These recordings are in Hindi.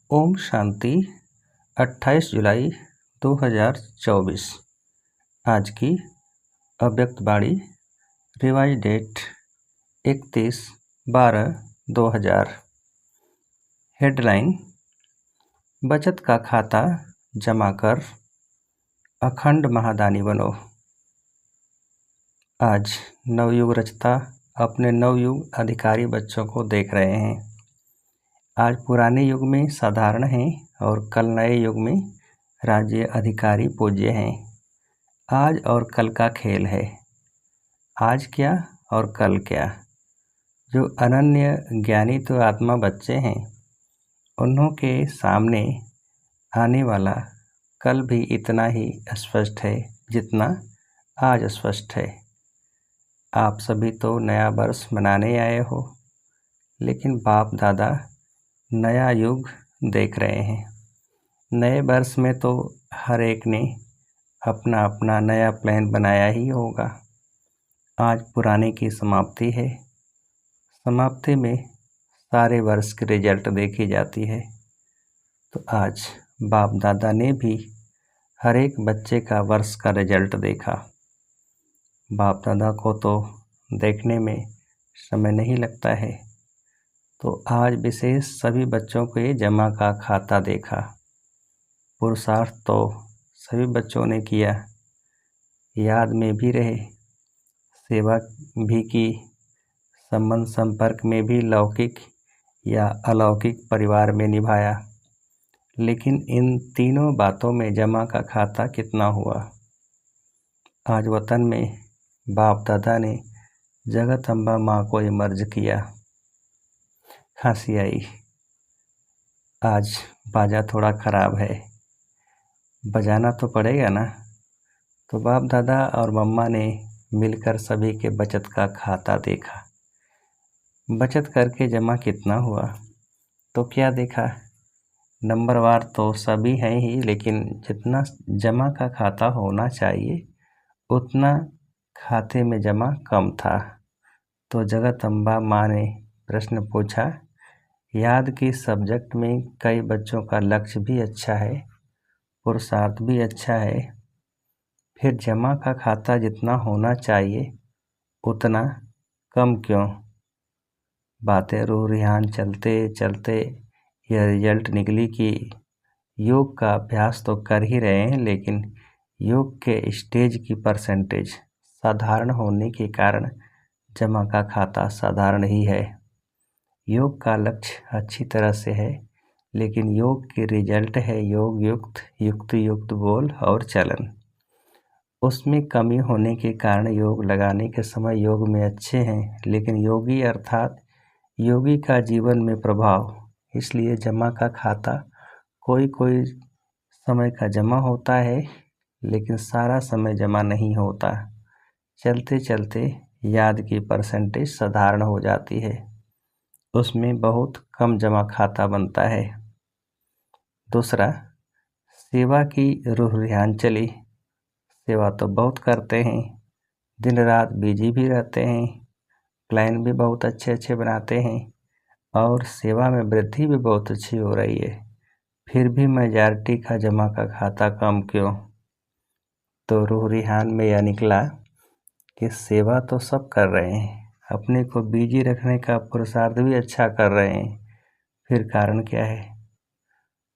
ओम शांति 28 जुलाई 2024। आज की अव्यक्त वाणी रिवाइज डेट 31/12/2000। हेडलाइन: बचत का खाता जमा कर अखंड महादानी बनो। आज नवयुग रचता अपने नवयुग अधिकारी बच्चों को देख रहे हैं। आज पुराने युग में साधारण हैं और कल नए युग में राज्य अधिकारी पूज्य हैं। आज और कल का खेल है। आज क्या और कल क्या। जो अनन्य ज्ञानी तो आत्मा बच्चे हैं, उन्हों के सामने आने वाला कल भी इतना ही स्पष्ट है जितना आज स्पष्ट है। आप सभी तो नया वर्ष मनाने आए हो, लेकिन बाप दादा नया युग देख रहे हैं। नए वर्ष में तो हर एक ने अपना अपना नया प्लान बनाया ही होगा। आज पुराने की समाप्ति है। समाप्ति में सारे वर्ष की रिजल्ट देखी जाती है। तो आज बाप दादा ने भी हर एक बच्चे का वर्ष का रिजल्ट देखा। बाप दादा को तो देखने में समय नहीं लगता है, तो आज विशेष सभी बच्चों के जमा का खाता देखा। पुरुषार्थ तो सभी बच्चों ने किया, याद में भी रहे, सेवा भी की, संबंध संपर्क में भी लौकिक या अलौकिक परिवार में निभाया। लेकिन इन तीनों बातों में जमा का खाता कितना हुआ? आज वतन में बाप दादा ने जगत अम्बा माँ को इमर्ज किया। खांसी आई। आज बाजा थोड़ा ख़राब है, बजाना तो पड़ेगा ना। तो बाप दादा और मम्मा ने मिलकर सभी के बचत का खाता देखा। बचत करके जमा कितना हुआ? तो क्या देखा? नंबरवार तो सभी हैं ही, लेकिन जितना जमा का खाता होना चाहिए उतना खाते में जमा कम था। तो जगत अम्बा माँ ने प्रश्न पूछा, याद की सब्जेक्ट में कई बच्चों का लक्ष्य भी अच्छा है, पुरुषार्थ भी अच्छा है, फिर जमा का खाता जितना होना चाहिए उतना कम क्यों? बातें रूह रिहान चलते चलते यह रिजल्ट निकली कि योग का अभ्यास तो कर ही रहे हैं, लेकिन योग के स्टेज की परसेंटेज साधारण होने के कारण जमा का खाता साधारण ही है। योग का लक्ष्य अच्छी तरह से है, लेकिन योग की रिजल्ट है योग युक्त युक्त युक्त बोल और चलन। उसमें कमी होने के कारण योग लगाने के समय योग में अच्छे हैं, लेकिन योगी अर्थात योगी का जीवन में प्रभाव, इसलिए जमा का खाता कोई कोई समय का जमा होता है, लेकिन सारा समय जमा नहीं होता। चलते चलते याद की परसेंटेज साधारण हो जाती है, उसमें बहुत कम जमा खाता बनता है। दूसरा, सेवा की रूह रिहान चली। सेवा तो बहुत करते हैं, दिन रात बिजी भी रहते हैं, प्लान भी बहुत अच्छे अच्छे बनाते हैं और सेवा में वृद्धि भी बहुत अच्छी हो रही है। फिर भी मेजॉरिटी का जमा का खाता कम क्यों? तो रूह रिहान में यह निकला कि सेवा तो सब कर रहे हैं, अपने को बिजी रखने का पुरुषार्थ भी अच्छा कर रहे हैं, फिर कारण क्या है?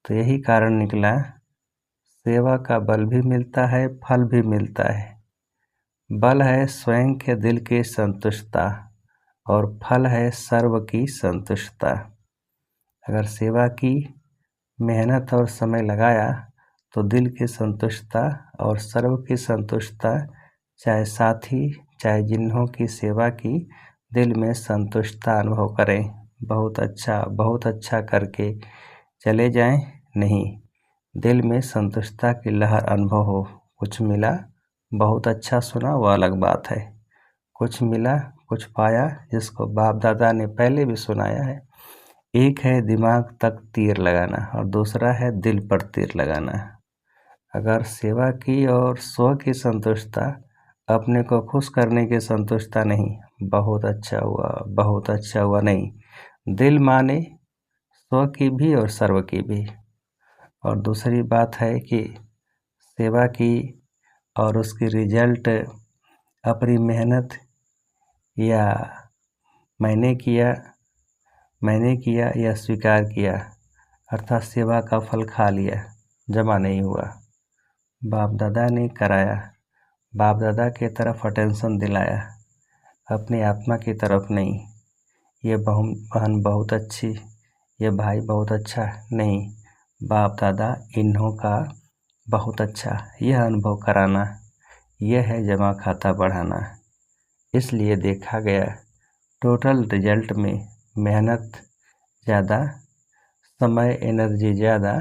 तो यही कारण निकला, सेवा का बल भी मिलता है, फल भी मिलता है। बल है स्वयं के दिल की संतुष्टता और फल है सर्व की संतुष्टता। अगर सेवा की मेहनत और समय लगाया तो दिल की संतुष्टता और सर्व की संतुष्टता, चाहे साथी चाहे जिन्हों की सेवा की, दिल में संतुष्टता अनुभव करें। बहुत अच्छा करके चले जाएं, नहीं, दिल में संतुष्टता की लहर अनुभव हो। कुछ मिला, बहुत अच्छा सुना, वह अलग बात है। कुछ मिला, कुछ पाया, जिसको बाप दादा ने पहले भी सुनाया है। एक है दिमाग तक तीर लगाना और दूसरा है दिल पर तीर लगाना। अगर सेवा की और स्व की संतुष्टता, अपने को खुश करने की संतुष्टता नहीं, बहुत अच्छा हुआ नहीं, दिल माने स्व की भी और सर्व की भी। और दूसरी बात है कि सेवा की और उसकी रिजल्ट अपनी मेहनत या मैंने किया या स्वीकार किया, अर्थात सेवा का फल खा लिया, जमा नहीं हुआ। बाप दादा ने कराया, बाप दादा की तरफ अटेंशन दिलाया, अपनी आत्मा की तरफ नहीं। ये बहन बहुत अच्छी, ये भाई बहुत अच्छा नहीं, बाप दादा इन्हों का बहुत अच्छा, यह अनुभव कराना, यह है जमा खाता बढ़ाना। इसलिए देखा गया टोटल रिजल्ट में मेहनत ज़्यादा, समय एनर्जी ज़्यादा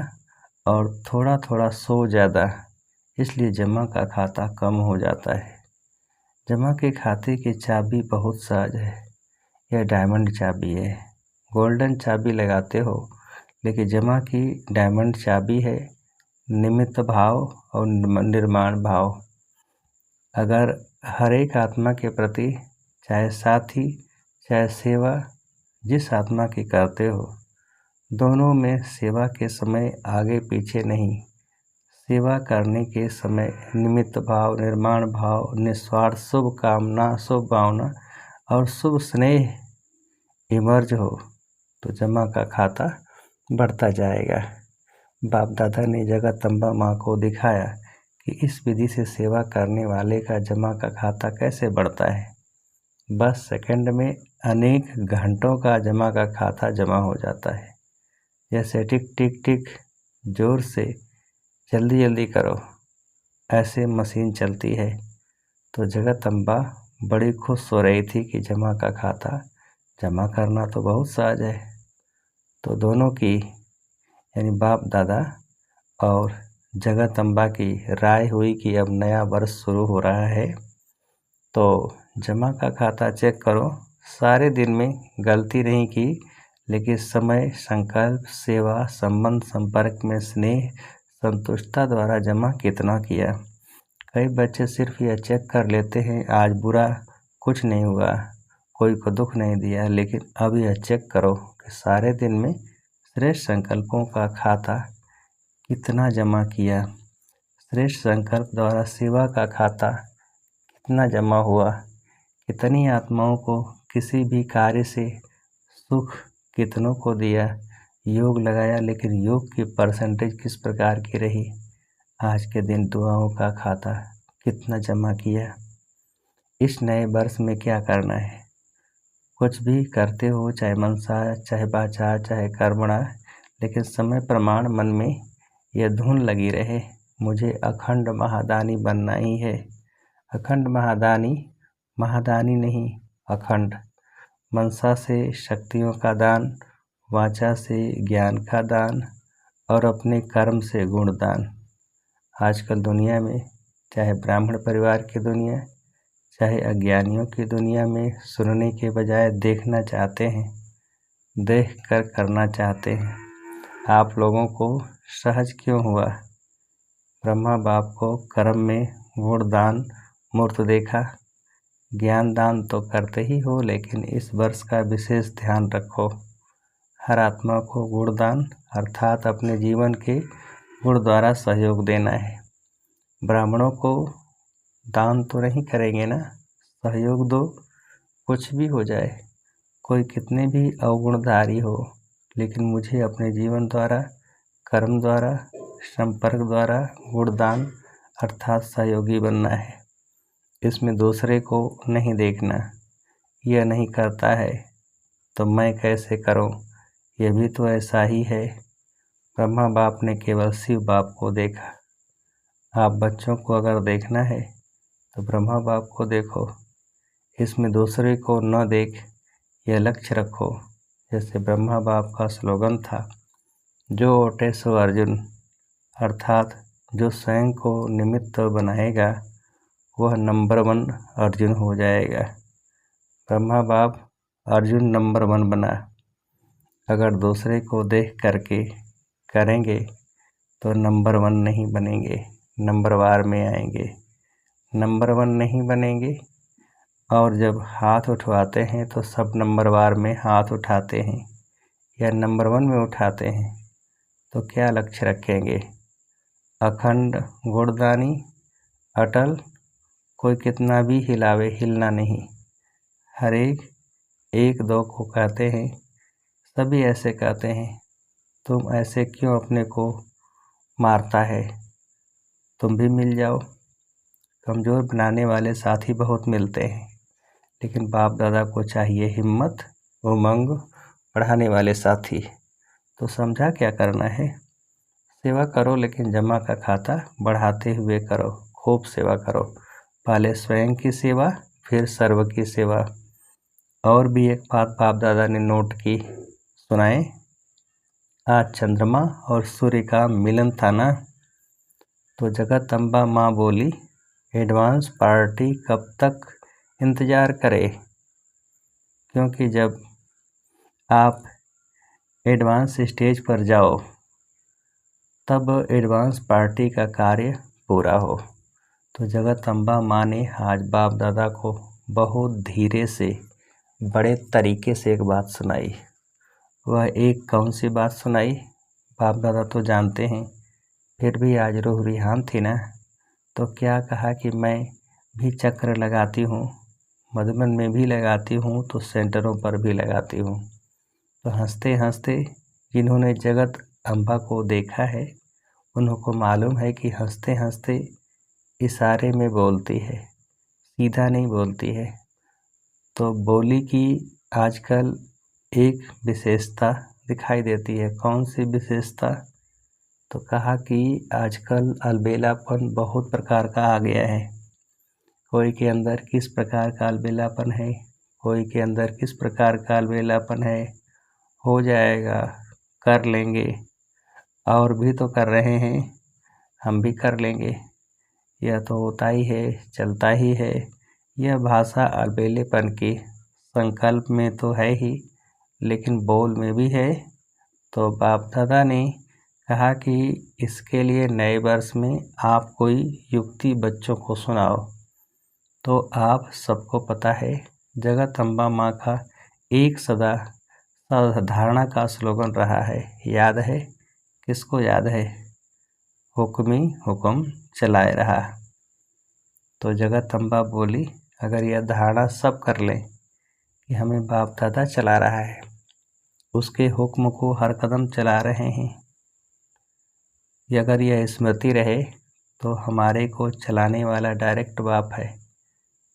और थोड़ा थोड़ा सो ज़्यादा, इसलिए जमा का खाता कम हो जाता है। जमा के खाते की चाबी बहुत सहज है, यह डायमंड चाबी है। गोल्डन चाबी लगाते हो, लेकिन जमा की डायमंड चाबी है निमित्त भाव और निर्माण भाव। अगर हर एक आत्मा के प्रति, चाहे साथी चाहे सेवा, जिस आत्मा की करते हो, दोनों में सेवा के समय आगे पीछे नहीं, सेवा करने के समय निमित्त भाव, निर्माण भाव, निस्वार्थ शुभ कामना, शुभ भावना और शुभ स्नेह इमर्ज हो तो जमा का खाता बढ़ता जाएगा। बाप दादा ने जगदम्बा माँ को दिखाया कि इस विधि से सेवा करने वाले का जमा का खाता कैसे बढ़ता है। बस सेकंड में अनेक घंटों का जमा का खाता जमा हो जाता है। जैसे टिक टिक टिक, जोर से जल्दी जल्दी करो, ऐसे मशीन चलती है। तो जगदम्बा बड़ी खुश हो रही थी कि जमा का खाता जमा करना तो बहुत सहज है। तो दोनों की, यानी बाप दादा और जगदम्बा की राय हुई कि अब नया वर्ष शुरू हो रहा है, तो जमा का खाता चेक करो। सारे दिन में गलती नहीं की, लेकिन समय, संकल्प, सेवा, संबंध, संपर्क में स्नेह, संतुष्टता द्वारा जमा कितना किया। कई बच्चे सिर्फ यह चेक कर लेते हैं, आज बुरा कुछ नहीं हुआ, कोई को दुख नहीं दिया, लेकिन अब यह चेक करो कि सारे दिन में श्रेष्ठ संकल्पों का खाता कितना जमा किया, श्रेष्ठ संकल्प द्वारा सेवा का खाता कितना जमा हुआ, कितनी आत्माओं को किसी भी कार्य से सुख कितनों को दिया, योग लगाया, लेकिन योग की परसेंटेज किस प्रकार की रही, आज के दिन दुआओं का खाता कितना जमा किया। इस नए वर्ष में क्या करना है, कुछ भी करते हो, चाहे मनसा, चाहे वाचा, चाहे कर्मणा, लेकिन समय प्रमाण मन में यह धुन लगी रहे, मुझे अखंड महादानी बनना ही है। अखंड महादानी, महादानी नहीं अखंड। मनसा से शक्तियों का दान, वाचा से ज्ञान का दान और अपने कर्म से गुणदान। आजकल दुनिया में, चाहे ब्राह्मण परिवार की दुनिया, चाहे अज्ञानियों की दुनिया में, सुनने के बजाय देखना चाहते हैं, देख कर करना चाहते हैं। आप लोगों को सहज क्यों हुआ? ब्रह्मा बाप को कर्म में गुणदान मूर्त देखा। ज्ञान दान तो करते ही हो, लेकिन इस वर्ष का विशेष ध्यान रखो, हर आत्मा को गुणदान अर्थात अपने जीवन के गुण द्वारा सहयोग देना है। ब्राह्मणों को दान तो नहीं करेंगे ना, सहयोग दो, कुछ भी हो जाए, कोई कितने भी अवगुणधारी हो, लेकिन मुझे अपने जीवन द्वारा, कर्म द्वारा, संपर्क द्वारा गुणदान अर्थात सहयोगी बनना है। इसमें दूसरे को नहीं देखना, यह नहीं करता है तो मैं कैसे करूं, यह भी तो ऐसा ही है। ब्रह्मा बाप ने केवल शिव बाप को देखा। आप बच्चों को अगर देखना है तो ब्रह्मा बाप को देखो, इसमें दूसरे को न देख, यह लक्ष्य रखो। जैसे ब्रह्मा बाप का स्लोगन था, जो ओटे सो अर्जुन, अर्थात जो स्वयं को निमित्त बनाएगा वह नंबर 1 अर्जुन हो जाएगा। ब्रह्मा बाप अर्जुन नंबर 1 बना। अगर दूसरे को देख करके करेंगे तो नंबर 1 नहीं बनेंगे, नंबरवार में आएंगे, नंबर 1 नहीं बनेंगे। और जब हाथ उठवाते हैं तो सब नंबरवार में हाथ उठाते हैं, या नंबर 1 में उठाते हैं तो क्या लक्ष्य रखेंगे? अखंड गुणदानी, अटल, कोई कितना भी हिलावे हिलना नहीं। हर एक दो को कहते हैं, सभी ऐसे कहते हैं। तुम ऐसे क्यों अपने को मारता है? तुम भी मिल जाओ। कमज़ोर बनाने वाले साथी बहुत मिलते हैं, लेकिन बाप दादा को चाहिए हिम्मत, उमंग बढ़ाने वाले साथी। तो समझा क्या करना है? सेवा करो, लेकिन जमा का खाता बढ़ाते हुए करो। खूब सेवा करो, पहले स्वयं की सेवा, फिर सर्व की सेवा। और भी एक बात बाप दादा ने नोट की, सुनाए। आज चंद्रमा और सूर्य का मिलन था ना, तो जगदम्बा माँ बोली, एडवांस पार्टी कब तक इंतज़ार करे? क्योंकि जब आप एडवांस स्टेज पर जाओ तब एडवांस पार्टी का कार्य पूरा हो। तो जगदम्बा माँ ने आज बाप दादा को बहुत धीरे से, बड़े तरीके से एक बात सुनाई। वह एक कौन सी बात सुनाई? बाप दादा तो जानते हैं, फिर भी आज रूह रिहान थी ना, तो क्या कहा कि मैं भी चक्र लगाती हूँ, मधुबन में भी लगाती हूँ, तो सेंटरों पर भी लगाती हूँ। तो हंसते हंसते जिन्होंने जगत अम्बा को देखा है, उनको मालूम है कि हंसते हंसते इशारे में बोलती है, सीधा नहीं बोलती है। तो बोली कि आजकल एक विशेषता दिखाई देती है। कौन सी विशेषता? तो कहा कि आजकल अलबेलापन बहुत प्रकार का आ गया है। कोई के अंदर किस प्रकार का अलबेलापन है, कोई के अंदर किस प्रकार का अलबेलापन है। हो जाएगा, कर लेंगे, और भी तो कर रहे हैं, हम भी कर लेंगे। यह तो होता ही है, चलता ही है। यह भाषा अलबेलेपन की संकल्प में तो है ही, लेकिन बोल में भी है। तो बाप दादा ने कहा कि इसके लिए नए वर्ष में आप कोई युक्ति बच्चों को सुनाओ। तो आप सबको पता है, जगदम्बा माँ का एक सदा साधारणा का स्लोगन रहा है, याद है? किसको याद है? हुक्मी हुक्म चलाए रहा। तो जगदम्बा बोली, अगर यह धारणा सब कर लें कि हमें बाप दादा चला रहा है, उसके हुक्म को हर कदम चला रहे हैं, अगर यह स्मृति रहे तो हमारे को चलाने वाला डायरेक्ट बाप है,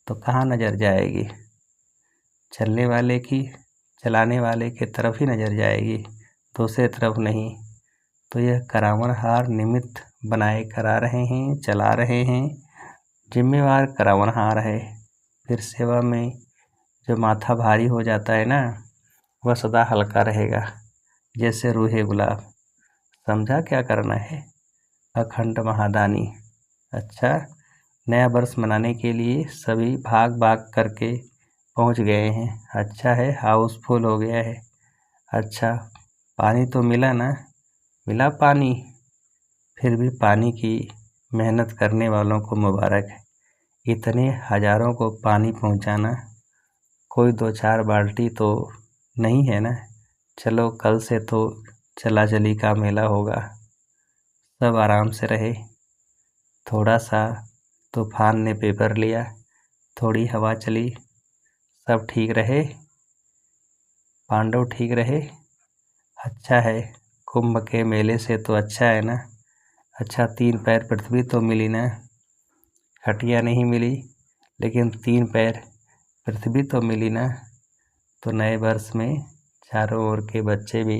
तो कहाँ नज़र जाएगी? चलने वाले की, चलाने वाले के तरफ ही नज़र जाएगी, दूसरे तरफ नहीं। तो यह करावनहार निमित्त बनाए करा रहे हैं, चला रहे हैं। जिम्मेवार करावनहार है। फिर सेवा में जो माथा भारी हो जाता है ना, वह सदा हल्का रहेगा, जैसे रूहे गुलाब। समझा क्या करना है? अखंड महादानी। अच्छा, नया वर्ष मनाने के लिए सभी भाग भाग करके पहुंच गए हैं। अच्छा है, हाउसफुल हो गया है। अच्छा, पानी तो मिला ना? मिला पानी? फिर भी पानी की मेहनत करने वालों को मुबारक है। इतने हज़ारों को पानी पहुंचाना कोई 2-4 बाल्टी तो नहीं है ना। चलो, कल से तो चला चली का मेला होगा, सब आराम से रहे। थोड़ा सा तूफान ने पेपर लिया, थोड़ी हवा चली, सब ठीक रहे, पांडव ठीक रहे। अच्छा है, कुंभ के मेले से तो अच्छा है ना। अच्छा, 3 पैर पृथ्वी तो मिली ना, खटिया नहीं मिली, लेकिन 3 पैर पृथ्वी तो मिली ना। तो नए वर्ष में चारों ओर के बच्चे भी,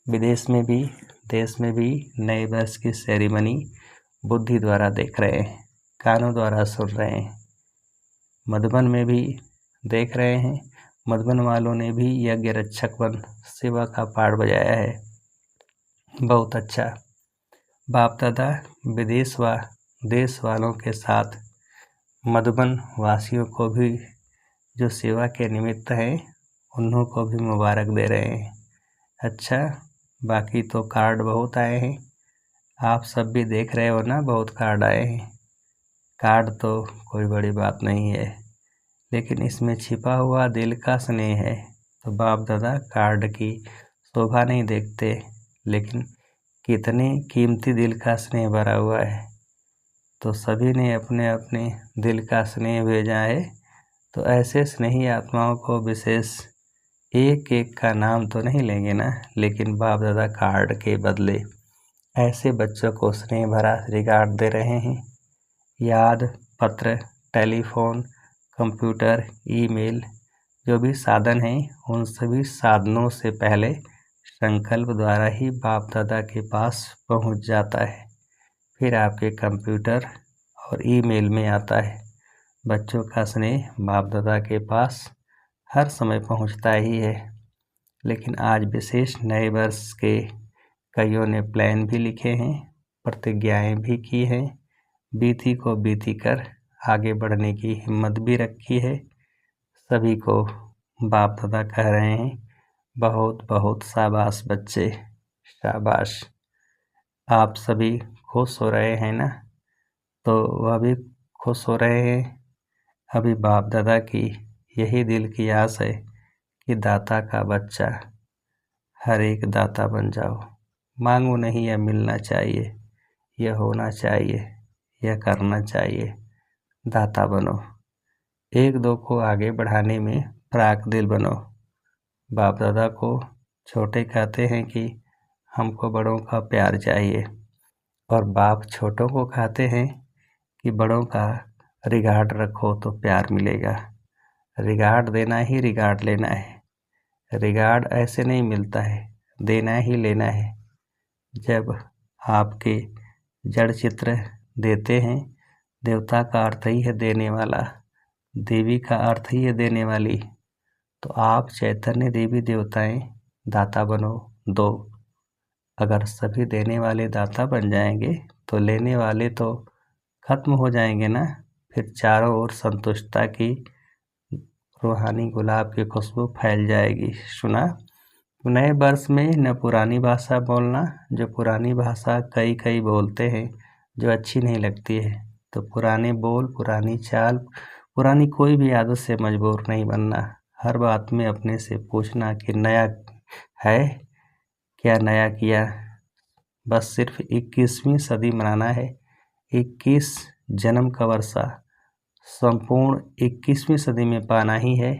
विदेश में भी, देश में भी नए वर्ष की सेरेमनी बुद्धि द्वारा देख रहे हैं, कानों द्वारा सुन रहे हैं। मधुबन में भी देख रहे हैं। मधुबन वालों ने भी यज्ञ रक्षक बन सेवा का पाठ बजाया है। बहुत अच्छा। बाप दादा विदेश व देश वालों के साथ मधुबन वासियों को भी जो सेवा के निमित्त हैं, उन्हों को भी मुबारक दे रहे हैं। अच्छा, बाकी तो कार्ड बहुत आए हैं, आप सब भी देख रहे हो ना, बहुत कार्ड आए हैं। कार्ड तो कोई बड़ी बात नहीं है, लेकिन इसमें छिपा हुआ दिल का स्नेह है। तो बाप दादा कार्ड की शोभा नहीं देखते, लेकिन कितने कीमती दिल का स्नेह भरा हुआ है। तो सभी ने अपने अपने दिल का स्नेह भेजा है। तो ऐसे स्नेही आत्माओं को विशेष एक एक का नाम तो नहीं लेंगे ना, लेकिन बाप दादा कार्ड के बदले ऐसे बच्चों को स्नेह भरा रिगार्ड दे रहे हैं। याद, पत्र, टेलीफोन, कंप्यूटर, ईमेल, जो भी साधन हैं, उन सभी साधनों से पहले संकल्प द्वारा ही बाप दादा के पास पहुंच जाता है। फिर आपके कंप्यूटर और ईमेल में आता है। बच्चों का स्नेह बाप दादा के पास हर समय पहुंचता ही है। लेकिन आज विशेष नए वर्ष के कईयों ने प्लान भी लिखे हैं, प्रतिज्ञाएं भी की हैं, बीती को बीती कर आगे बढ़ने की हिम्मत भी रखी है। सभी को बाप दादा कह रहे हैं, बहुत बहुत शाबाश बच्चे, शाबाश। आप सभी खुश हो रहे हैं ना? तो वह भी खुश हो रहे हैं। अभी बाप दादा की यही दिल की आस है कि दाता का बच्चा हर एक दाता बन जाओ। मांगो नहीं, यह मिलना चाहिए, यह होना चाहिए, यह करना चाहिए। दाता बनो, एक दो को आगे बढ़ाने में प्राक दिल बनो। बाप दादा को छोटे कहते हैं कि हमको बड़ों का प्यार चाहिए, और बाप छोटों को कहते हैं कि बड़ों का रिगार्ड रखो तो प्यार मिलेगा। रिगार्ड देना ही रिगार्ड लेना है। रिगार्ड ऐसे नहीं मिलता है, देना ही लेना है। जब आपके जड़ चित्र देते हैं, देवता का अर्थ ही है देने वाला, देवी का अर्थ ही है देने वाली। तो आप चैतन्य देवी देवताएं दाता बनो, दो। अगर सभी देने वाले दाता बन जाएंगे तो लेने वाले तो खत्म हो जाएंगे ना। फिर चारों ओर संतुष्टता की रूहानी गुलाब की खुशबू फैल जाएगी। सुना? नए वर्ष में न पुरानी भाषा बोलना। जो पुरानी भाषा कई कई बोलते हैं जो अच्छी नहीं लगती है, तो पुराने बोल, पुरानी चाल, पुरानी कोई भी आदत से मजबूर नहीं बनना। हर बात में अपने से पूछना कि नया है क्या, नया किया। बस सिर्फ 21वीं सदी मनाना है। 21 जन्म का वर्षा संपूर्ण 21वीं सदी में पाना ही है,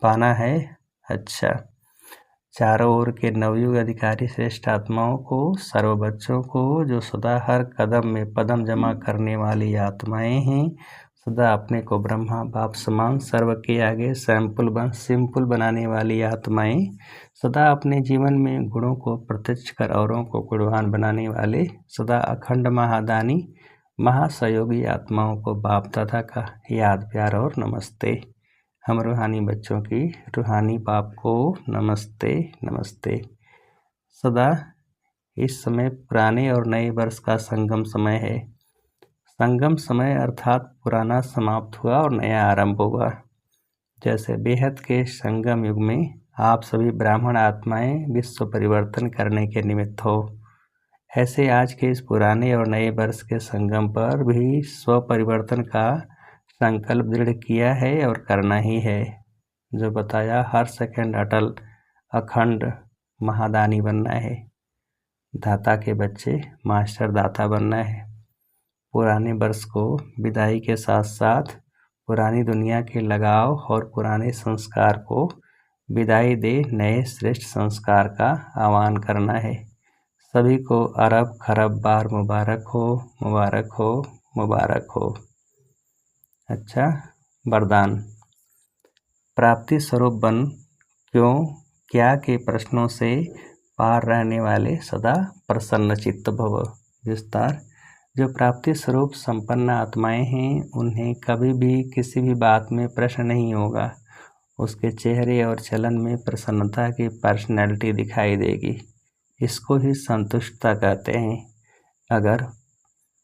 पाना है। अच्छा, चारों ओर के नवयुग अधिकारी श्रेष्ठ आत्माओं को, सर्व बच्चों को, जो सदा हर कदम में पदम जमा करने वाली आत्माएं हैं, सदा अपने को ब्रह्मा बाप समान सर्व के आगे सिंपल बनाने वाली आत्माएं, सदा अपने जीवन में गुणों को प्रत्यक्ष कर औरों को गुणवान बनाने वाले, सदा अखंड महादानी महासहयोगी आत्माओं को बाप दादा का याद, प्यार और नमस्ते। हम रूहानी बच्चों की रूहानी बाप को नमस्ते नमस्ते। सदा इस समय पुराने और नए वर्ष का संगम समय है। संगम समय अर्थात पुराना समाप्त हुआ और नया आरंभ हुआ। जैसे बेहद के संगम युग में आप सभी ब्राह्मण आत्माएं विश्व परिवर्तन करने के निमित्त हो, ऐसे आज के इस पुराने और नए वर्ष के संगम पर भी स्व परिवर्तन का संकल्प दृढ़ किया है और करना ही है। जो बताया, हर सेकंड अटल अखंड महादानी बनना है। दाता के बच्चे मास्टर दाता बनना है। पुराने वर्ष को विदाई के साथ साथ पुरानी दुनिया के लगाव और पुराने संस्कार को विदाई दे नए श्रेष्ठ संस्कार का आह्वान करना है। सभी को अरब खरब बार मुबारक हो, मुबारक हो, मुबारक हो। अच्छा, वरदान। प्राप्ति स्वरूप बन, क्यों, क्या के प्रश्नों से पार रहने वाले सदा प्रसन्न चित्त भव। विस्तार। जो प्राप्ति स्वरूप संपन्न आत्माएं हैं, उन्हें कभी भी किसी भी बात में प्रश्न नहीं होगा। उसके चेहरे और चलन में प्रसन्नता की पर्सनैलिटी दिखाई देगी। इसको ही संतुष्टता कहते हैं। अगर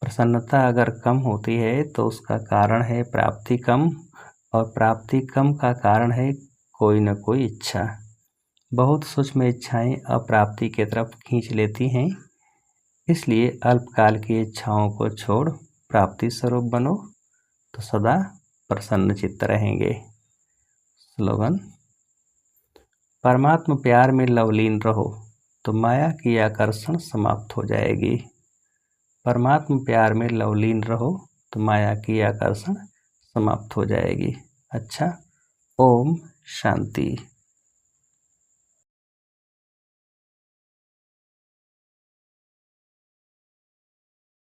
प्रसन्नता अगर कम होती है तो उसका कारण है प्राप्ति कम, और प्राप्ति कम का कारण है कोई न कोई इच्छा। बहुत सूक्ष्म इच्छाएं अप्राप्ति की तरफ खींच लेती हैं। इसलिए अल्पकाल की इच्छाओं को छोड़ प्राप्ति स्वरूप बनो तो सदा प्रसन्न चित्त रहेंगे। स्लोगन। परमात्मा प्यार में लवलीन रहो। तो माया की आकर्षण समाप्त हो जाएगी। परमात्म प्यार में लवलीन रहो तो माया की आकर्षण समाप्त हो जाएगी। अच्छा, ओम शांति।